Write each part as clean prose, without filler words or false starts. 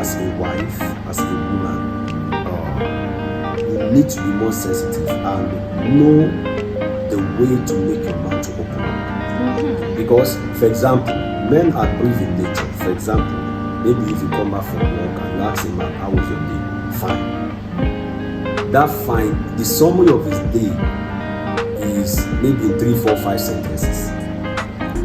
as a wife, as a woman, you need to be more sensitive and know the way to make your man to open up. Because, for example, men are brief in nature. For example, maybe if you come back from work and you ask a man, how was your day? Fine. That fine, the summary of his day is maybe in 3, 4, 5 sentences.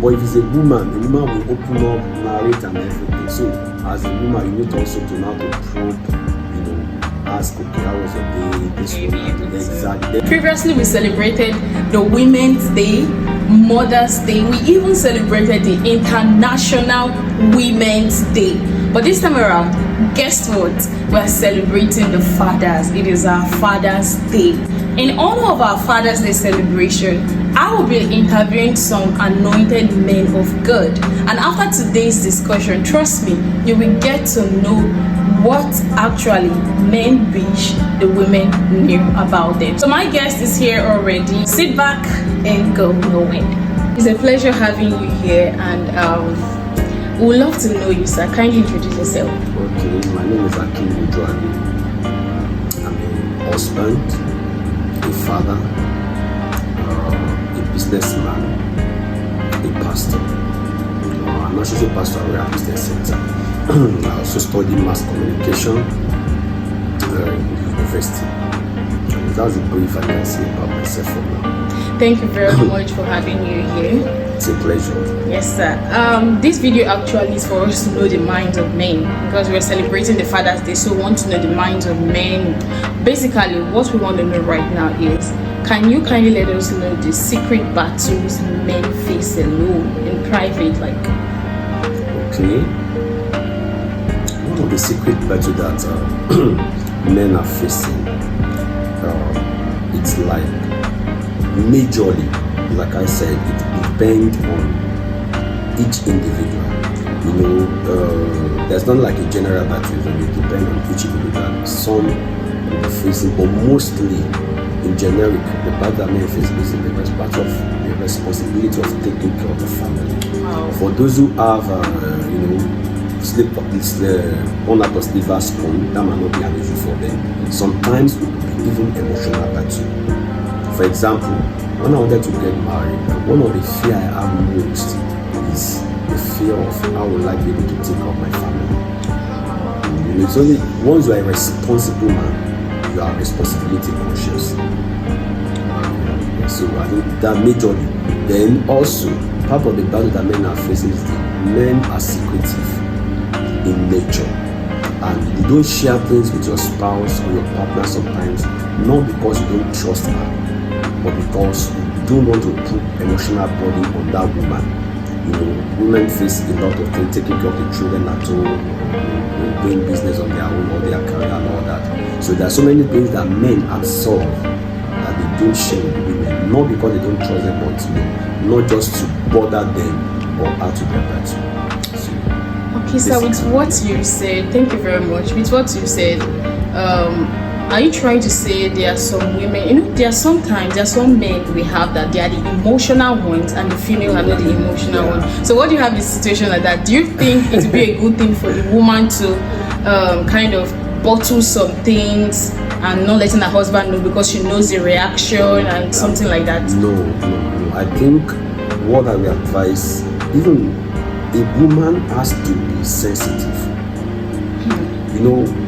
But if it's a woman will open up, narrate and everything. So as a woman, you need also to know how to probe, ask, okay, how was your day? This one, exactly. Previously, we celebrated the Women's Day, Mother's Day. We even celebrated the International Women's Day. But this time around, guess what? We're celebrating the fathers. It is our Father's Day. In honor of our Father's Day celebration, I will be interviewing some anointed men of God. And after today's discussion, trust me, you will get to know what actually men wish the women knew about them. So my guest is here already. Sit back and go nowhere. It's a pleasure having you here, and we would love to know you, sir. Kindly introduce yourself. Okay, my name is Akim Ujuani. I'm a husband, a father, a businessman, a pastor. I'm not just a pastor, we're a business center. I also study mass communication in the university. That's a brief I can say about myself for now. Thank you very much for having you here. It's a pleasure. Yes, sir. This video actually is for us to know the minds of men, because we're celebrating the Father's Day, so we want to know the minds of men. Basically, what we want to know right now is, can you kindly let us know the secret battles men face alone in private, like? Okay. One of the secret battles that men are facing, it's like majorly, like I said, it depends on each individual. There's not like a general battle, it depends on each individual. Some will be facing, but mostly in generic, the battle that men face is the responsibility of taking care of the family. Wow. For those who have, on out of liver spoon, that might not be an issue for them. Sometimes it could be even emotional battle. For example, when I wanted to get married, one of the fear I have most is the fear of how will I be able to take care of my family. It's only once you are a responsible man, you are responsibility conscious. So I think that majorly. Then also, part of the battle that men are facing is that men are secretive in nature, and you don't share things with your spouse or your partner sometimes, not because you don't trust her, but because you don't want to put emotional burden on that woman. Women face a lot of things, taking care of the children at home, doing business on their own or their career and all that. So there are so many things that men absorb that they don't share with women, not because they don't trust them, but not just to bother them or add to their battle. Okay, so with what you said, thank you very much. With what you said, are you trying to say there are some women, there are some men we have that they are the emotional ones and the female are not the emotional ones. So what do you have in a situation like that? Do you think it would be a good thing for the woman to kind of bottle some things and not letting her husband know because she knows the reaction and something like that? No. I think what I will advise, even a woman has to be sensitive.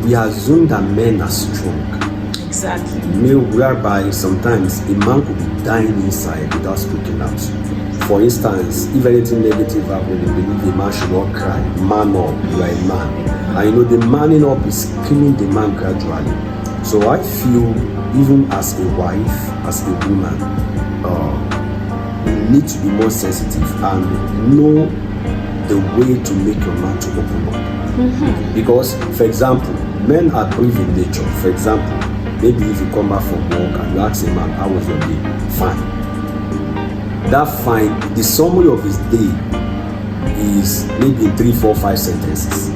We assume that men are strong. Exactly. Whereby sometimes a man could be dying inside without speaking out. For instance, if anything negative happens, they believe the man should not cry. Man up, you are a man. And the manning up is killing the man gradually. So I feel, even as a wife, as a woman, you need to be more sensitive and know the way to make your man to open up. Because, for example, men are brief in nature. For example, maybe if you come back from work and you ask a man, how was your day? Fine. That fine, the summary of his day is maybe in 3, 4, 5 sentences.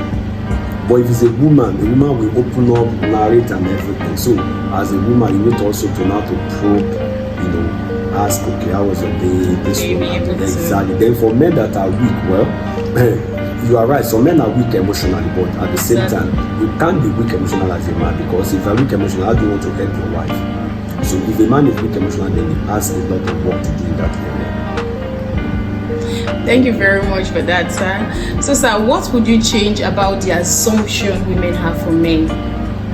But if it's a woman will open up, narrate and everything. So as a woman, you need also to know how to probe, ask, okay, how was your day? This one, exactly. Then for men that are weak, well, you are right, some men are weak emotionally, but at the same time, you can't be weak emotional as a man, because if you're weak emotional, how do you want to help your wife? So if a man is weak emotional, then he has a lot of work to do in that area. Thank you very much for that, sir. So, sir, what would you change about the assumption women have for men?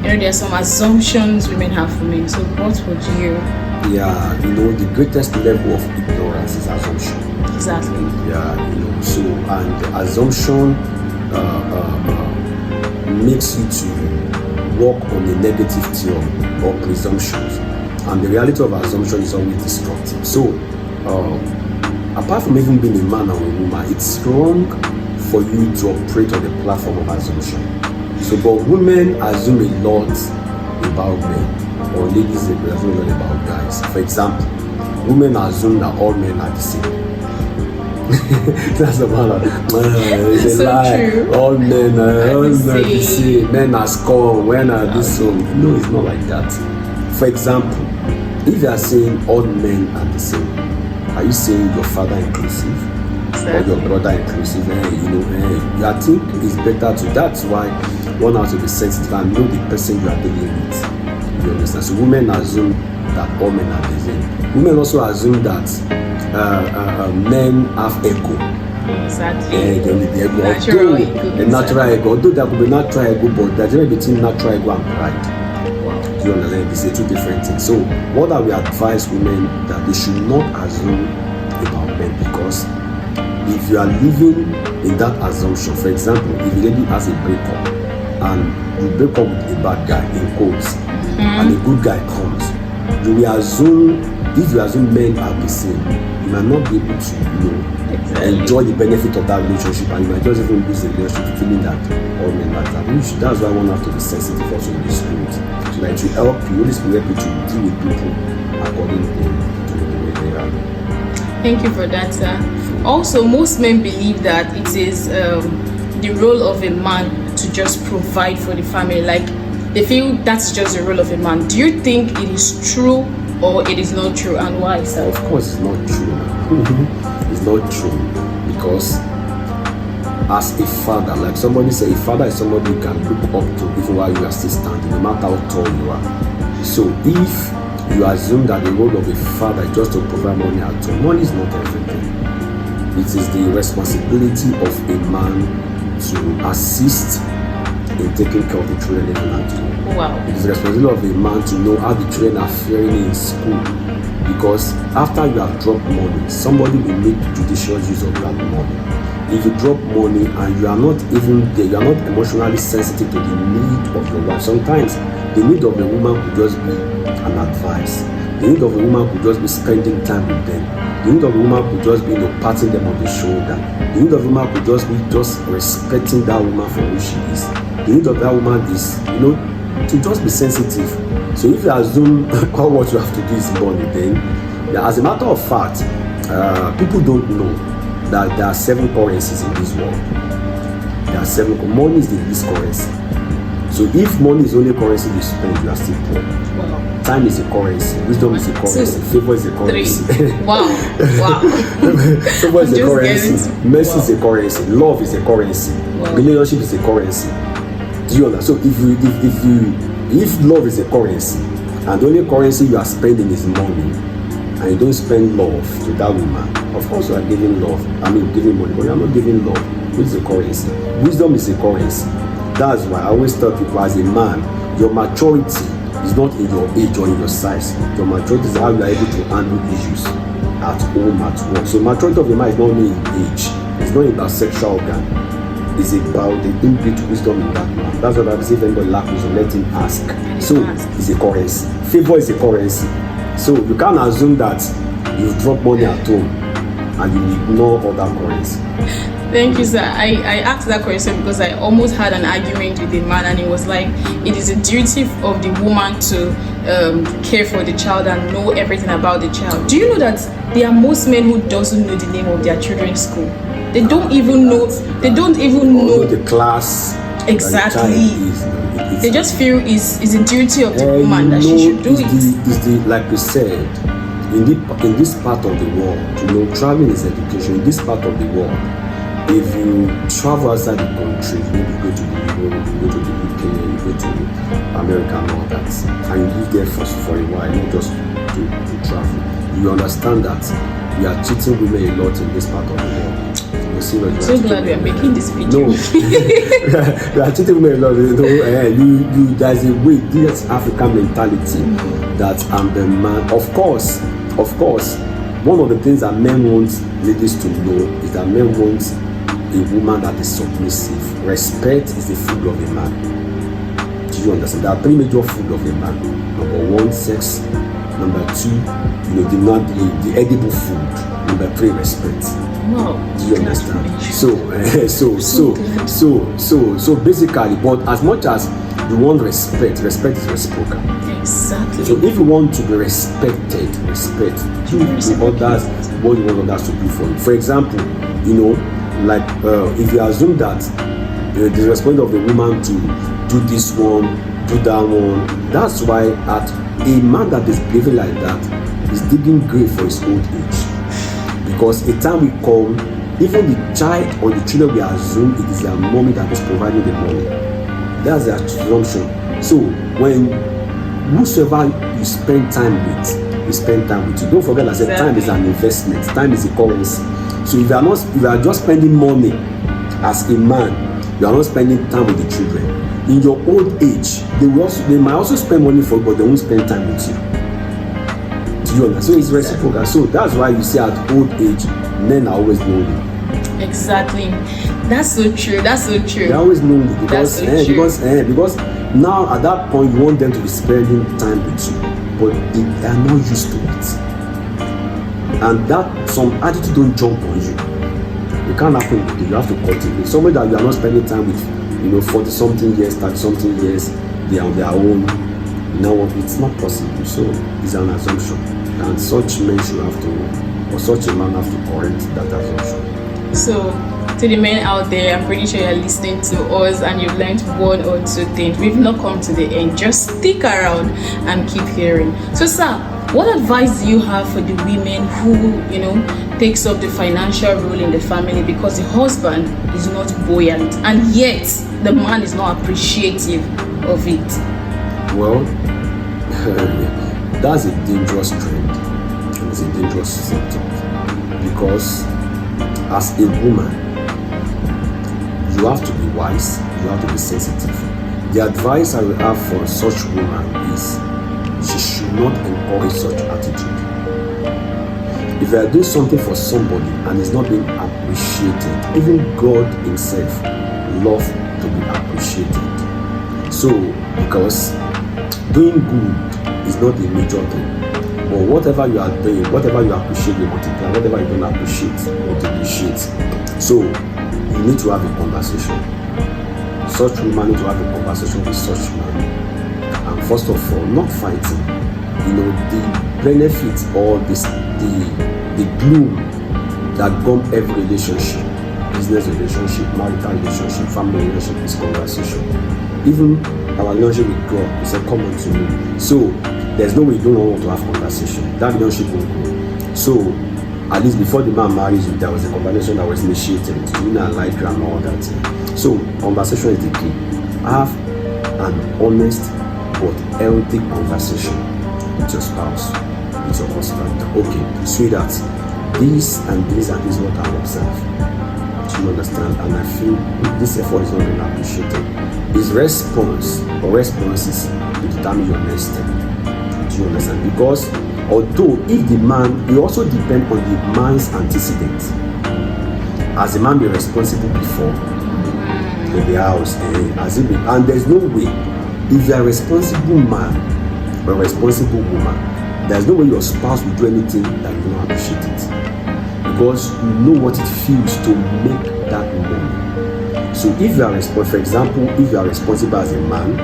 You know, there are some assumptions women have for men. So, what would you? Yeah, the greatest level of ignorance is assumption. Exactly. Yeah, so, and the assumption makes you to work on a negative theory or presumptions, and the reality of assumption is always destructive. So, apart from even being a man or a woman, it's wrong for you to operate on the platform of assumption. So, but women assume a lot about men, or ladies assume a lot about guys. For example, women assume that all men are the same. That's about it's a so lie. True. All men are the same. Men are scum. Men are this so. No, it's not like that. For example, if you are saying all men are the same, are you saying your father inclusive? Or your brother inclusive? I think it's better to. That's why one has to be sensitive and know the person you are dealing with. You understand? So women assume that all men are the same. Women also assume that men have ego. Exactly. The ego. Natural ego. Although there could be natural ego, but there's a difference between natural ego and pride. Wow. Do you understand? These are two different things. So, what I will advise women that they should not assume about men, because if you are living in that assumption, for example, if a lady has a breakup and you break up with a bad guy in quotes, and a good guy comes, you will assume. If you assume men are the same, you might not be able to, enjoy the benefit of that relationship, and you might just even lose the relationship, feeling that all men are that. That's why one has to be sensitive also in the spirit, so that it will help you, Holy Spirit help you to deal with people according to the way they are. Thank you for that, sir. Also, most men believe that it is the role of a man to just provide for the family. Like, they feel that's just the role of a man. Do you think it is true? Or it is not true, and why, sir? Of course, it's not true. It's not true, because as a father, like somebody said, a father is somebody you can look up to even while you are still standing, no matter how tall you are. So if you assume that the role of a father is just to provide money at home, money is not everything. It is the responsibility of a man to assist in taking care of the children living at home. Wow. It is the responsibility of a man to know how the children are faring in school, because after you have dropped money, somebody will make judicious use of that money. If you drop money and you are not even there, you are not emotionally sensitive to the need of your wife. Sometimes the need of a woman could just be an advice. The need of a woman could just be spending time with them. The need of a woman could just be patting them on the shoulder. The need of a woman could just be just respecting that woman for who she is. The need of that woman is, to just be sensitive. So if you assume all what you have to do is money, then as a matter of fact, people don't know that there are 7 currencies in this world. There are 7. Money is the least currency. So if money is only currency you spend, you are still poor. Wow. Time is a currency. Wisdom is a currency. Favor is a currency. 3. Wow. Favor is a currency. Mercy is a currency. Love is a currency. Wow. Relationship is a currency. Do you understand? So if love is a currency and the only currency you are spending is money, and you don't spend love to that woman, of course you are giving love. Giving money, but you are not giving love, which is a currency. Wisdom is a currency. That's why I always tell people, as a man, your maturity is not in your age or in your size. Your maturity is how you are able to handle issues at home, at work. So maturity of a man is not only in age. It's not about sexual organ. Is about the inbuilt wisdom in that man. That's what I say. If anybody lacks wisdom, let him ask. So it's a currency. Favor is a currency. So you can't assume that you drop money at home and you ignore other currency. Thank you, sir. I asked that question because I almost had an argument with a man, and it was like, it is a duty of the woman to care for the child and know everything about the child. Do you know that there are most men who doesn't know the name of their children's school? They don't even know. They don't even know the class. Exactly. They just feel it's a duty of the woman that she should do it. Like we said, in this part of the world, traveling is education. In this part of the world, if you travel outside the country, maybe you go to the Europe, you go to the UK, you go to America and all that, and you live there for a while, not just to travel, you understand that we are cheating women a lot in this part of the world. I'm so glad we are making this video. No, we are cheating women a lot. There's a way, this African mentality that I'm the man. Of course, one of the things that men want ladies to know is that men want a woman that is submissive. Respect is the food of a man. Do you understand? There are 3 major food of a man. Number 1, sex. Number 2, the edible food. Number 3, respect. Wow. Do you understand? So basically, but as much as you want respect is reciprocal. Exactly. So if you want to be respected, do to others what you want others to do for you. For example, like if you assume that the responsibility of the woman to do this one, do that one, that's why a man that is behaving like that is digging grave for his old age. Because a time will come, even the child or the children will assume it is their mommy that is providing the money. That's their assumption. So when whosoever you spend time with, you spend time with you. Don't forget, I said time is an investment. Time is a currency. So if you are just spending money as a man, you are not spending time with the children. In your old age, they might also spend money for you, but they won't spend time with you. Do you understand? So it's reciprocal. So that's why you see at old age, men are always lonely. Exactly. That's so true. They're always lonely because now at that point you want them to be spending time with you, but they are not used to it. And that some attitude don't jump on you. It can't happen with you. You have to cultivate. Somebody that you are not spending time with, 40-something years, 30-something years, they are on their own. Now it's not possible. So it's an assumption. And such men should have to, or such a man have to correct that assumption. So to the men out there, I'm pretty sure you're listening to us and you've learned 1 or 2 things. We've not come to the end. Just stick around and keep hearing. So sir, what advice do you have for the women who, takes up the financial role in the family because the husband is not buoyant and yet the man is not appreciative of it? Well, that's a dangerous trend. It's a dangerous subject because as a woman, you have to be wise, you have to be sensitive. The advice I will have for such woman is she should not encourage such attitude. If you are doing something for somebody and it's not being appreciated, even God himself loves to be appreciated. So, because doing good is not a major thing, but whatever you are doing, whatever you appreciate, you multiply. Whatever you don't appreciate, you depreciate. So you need to have a conversation. Such woman need to have a conversation with such man. And first of all, not fighting. The benefits or the gloom that gum every relationship, business relationship, marital relationship, family relationship is conversation. Even our relationship with God is a common to me. So there's no way you don't want to have conversation. That relationship will grow. So at least before the man marries you, there was a conversation that was initiated. You know, like and all that. So conversation is the key. Have an honest but healthy conversation with your spouse, with your husband. Okay, sweetheart, this and this and this is what I observe. Do you understand? And I feel this effort is not being appreciated. His response or responses will determine your next step. Do you understand? Because although if the man, it also depends on the man's antecedents. Has the man been responsible before in the house? And there's no way, if you're a responsible man or a responsible woman, there's no way your spouse will do anything that you don't appreciate it. Because you know what it feels to make that money. So if you are responsible, for example, if you are responsible as a man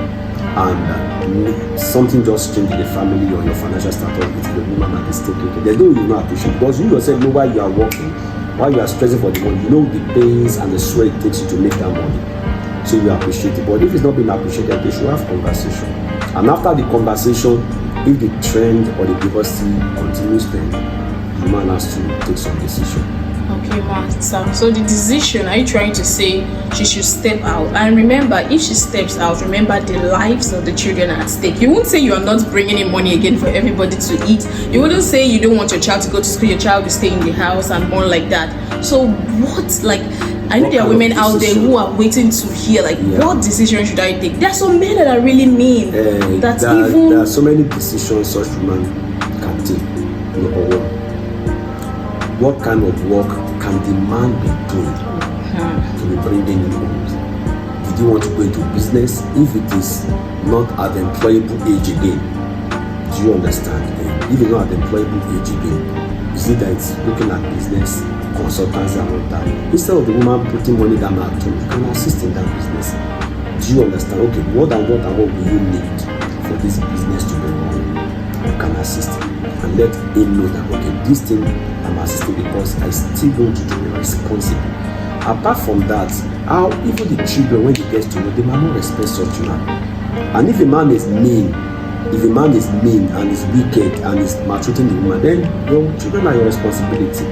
and something just changed in the family or your financial status, it's the woman that is taking care. There's no way you not appreciate it because you yourself know why you are working, why you are stressing for the money. You know the pains and the sweat it takes you to make that money. So you appreciate it. But if it's not being appreciated, they should have conversation. And after the conversation, if the trend or the diversity continues, then the man has to take some decision. Okay. Okay, Master. So the decision, are you trying to say she should step out? And remember, if she steps out, remember the lives of the children are at stake. You won't say you are not bringing in money again for everybody to eat. You wouldn't say you don't want your child to go to school, your child to stay in the house and more like that. So what, like, I know there are women out there who are waiting to hear, like, what decision should I take? There are some men that are really mean. There are so many decisions such women can take. Number one, what kind of work can the man be doing to be bringing in homes? Did you want to go into business? If it is not at the employable age again, do you understand? If it's not at the employable age again, you see that it's looking at business, consultancy and all that. Instead of the woman putting money down at home, you can assist in that business. Do you understand? Okay, what will you need for this business to be run? You can assist and let him know that, okay, this thing I'm assisting because I still want you to be responsible. Apart from that, how even the children, when they get to know, they might not respect such man. And if a man is mean, and is wicked and is maltreating the woman, then your children are your responsibility.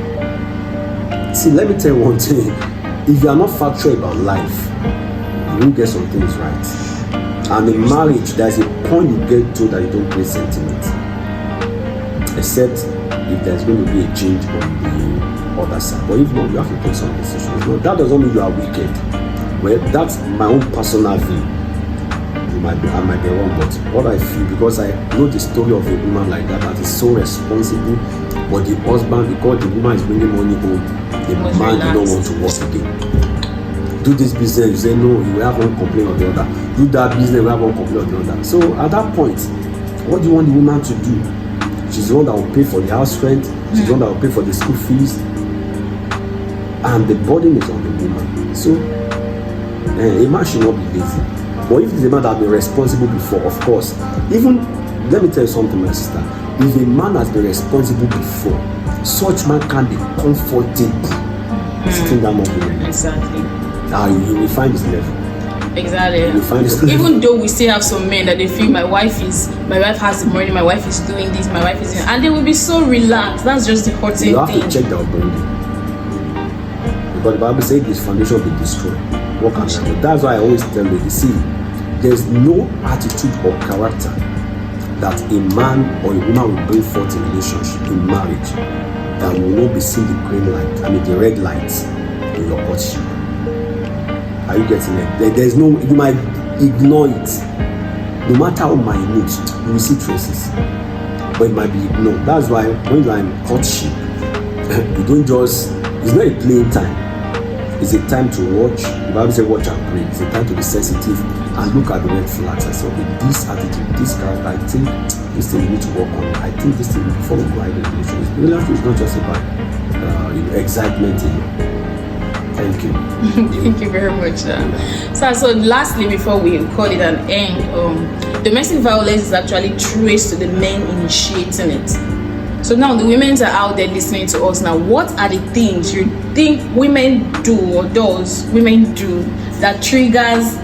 See, let me tell you one thing. If you are not factual about life, you won't get some things right. And in marriage, there's a point you get to that you don't play sentiment. Except if there's going to be a change on the other side. But if not, you have to take some decisions. No, that doesn't mean you are wicked. Well, that's my own personal view. I might be wrong, but what I feel, because I know the story of a woman like that is so responsible, but the husband, because the woman is bringing money home, the man do not want to work again. Do this business, you say no, you have one complaint or the other. Do that business, you have one complaint or the other. So at that point, what do you want the woman to do? She's the one that will pay for the house rent, she's the one that will pay for the school fees, and the burden is on the woman. So a man should not be lazy. But if it's a man that has been responsible before, of course, even, let me tell you something, my sister, if a man has been responsible before, such man can be comfortable sitting down with women. Exactly. You will find his level. Exactly. You will find his level. Even though we still have some men that they feel my wife has the money, my wife is doing this, my wife is doing, and they will be so relaxed. That's just the hurting thing. You have to check their upbringing. Because the Bible says this foundation will be destroyed. What can happen? That's why I always tell you, see, there's no attitude or character that a man or a woman will bring forth in a relationship, in marriage, that will not be seeing the green light, the red lights in your courtship. Are you getting it? There's no, you might ignore it. No matter how minute, you will see traces. But it might be ignored. That's why when you are in courtship, you don't just, it's not a playing time. It's a time to watch. The Bible says watch and pray. It's a time to be sensitive and look at the red flags and say, okay, this attitude, this character, I think this thing you need to work on. I think this thing before we go ahead in relationship. Relationship is not just about excitement. Thank you. Thank you very much. So lastly, before we call it an end, domestic violence is actually traced to the men initiating it. So now the women are out there listening to us now. What are the things you think women do or women do that triggers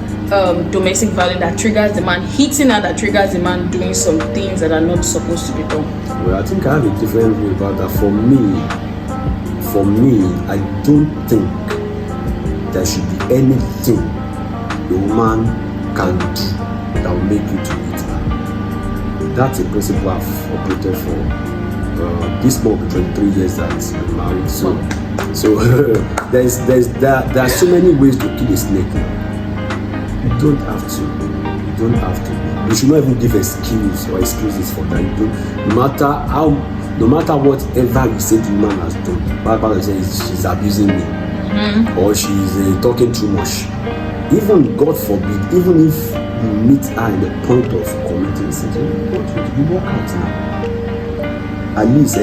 domestic violence, that triggers the man hitting her, that triggers the man doing some things that are not supposed to be done? Well, I think I have a different view about that. For me, I don't think there should be anything a woman can do that will make you to hit her. That's a principle I've operated for. This month will be 23 years that I'm married, so there are so many ways to kill a snake. You don't have to. You should not even give excuses for that. You don't. No matter whatever you say the woman has done, Bible says she's abusing me, or she's talking too much. Even God forbid, even if you meet her in the point of committing sin, you walk out now. At least,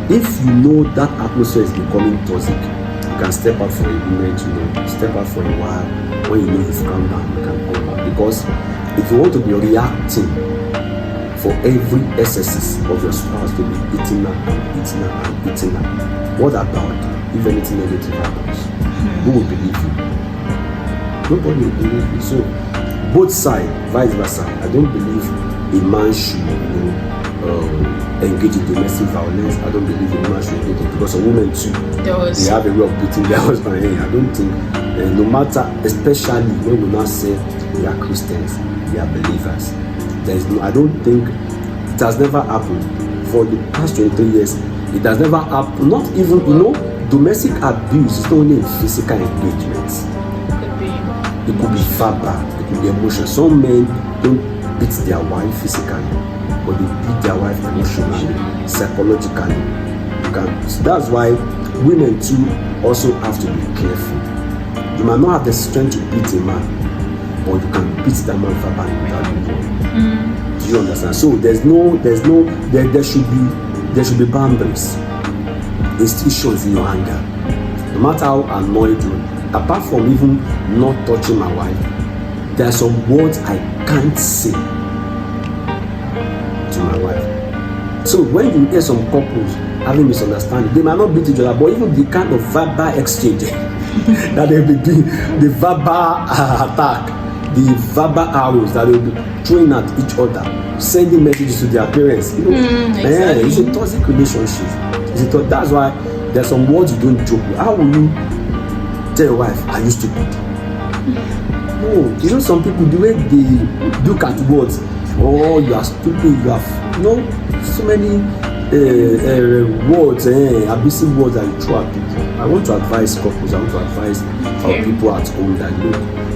if you know that atmosphere is becoming toxic, you can step out for a moment, step out for a while. When you know you've calmed down, you can come back. Because if you want to be reacting for every excesses of your spouse to be eating her, what about if anything negative happens? Who will believe you? Nobody will believe you. So, both sides, vice versa. I don't believe a man should engage in domestic violence. I don't believe a woman should engage in, because some women too, they have a way of beating their husband. I don't think, no matter, especially when we now say we are Christians, we are believers, I don't think, it has never happened for the past 23 years. It has never happened. Not even, domestic abuse is not only in physical engagements. It could be verbal, it could be emotional. Some men don't beat their wife physically, but they beat their wife emotionally, psychologically. So that's why women too also have to be careful. You might not have the strength to beat a man, but you can beat that man verbally without you. Do you understand? So there should be boundaries. Institutions in your anger. No matter how annoyed you, apart from even not touching my wife, there are some words I can't say to my wife. So when you hear some couples having misunderstanding, they might not beat each other, but even the kind of verbal exchange that they will be doing, the verbal attack, the verbal arrows that they will be throwing at each other, sending messages to their parents. Exactly. It's a toxic relationship. That's why there's some words you don't joke with. How will you tell your wife, "Are you stupid?" No, some people, the way they look at words, "Oh, you are stupid," you have, so many words, abusive words that you throw at people. I want to advise couples, I want to advise our people at home that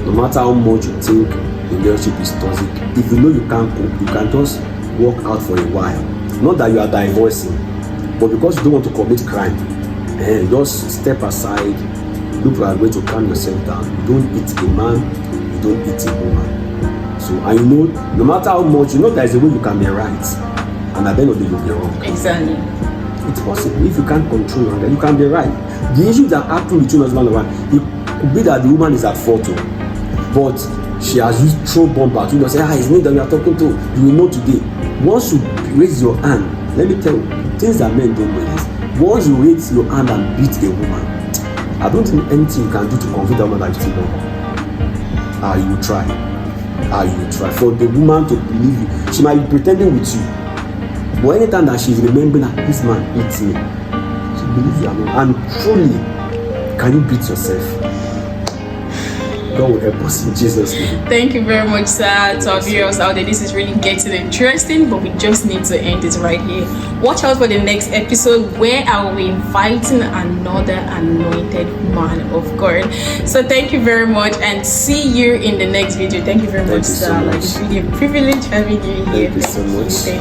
no matter how much you think the relationship is toxic, if you know you can't cope, you can just walk out for a while. Not that you are divorcing, but because you don't want to commit crime, just step aside, look for a way to calm yourself down. You don't hit a man, you don't hit a woman. So, and no matter how much, there is a way you can be right, and at the end of the day, you'll be wrong. Exactly. It's possible. If you can't control your anger, you can be right. The issue that happened between husband and wife, it could be that the woman is at fault, but she has used throw bomb at you. Say, it's me that you are talking to. You will know today. Once you raise your hand, let me tell you, things that men don't know is, once you raise your hand and beat a woman, I don't think anything you can do to convince that woman that you still love her. You will try. You will try. For the woman to believe you, she might be pretending with you, but anytime that she's remembering that this man beats me, she believes you are not. And truly, can you beat yourself? God will help us in Jesus' name. Thank you very much, sir. To our viewers out there, this is really getting interesting, but we just need to end it right here. Watch out for the next episode where I will be inviting another anointed man of God. So thank you very much and see you in the next video. Thank you very much, sir. So much. It's really a privilege having you here. Thank you so much.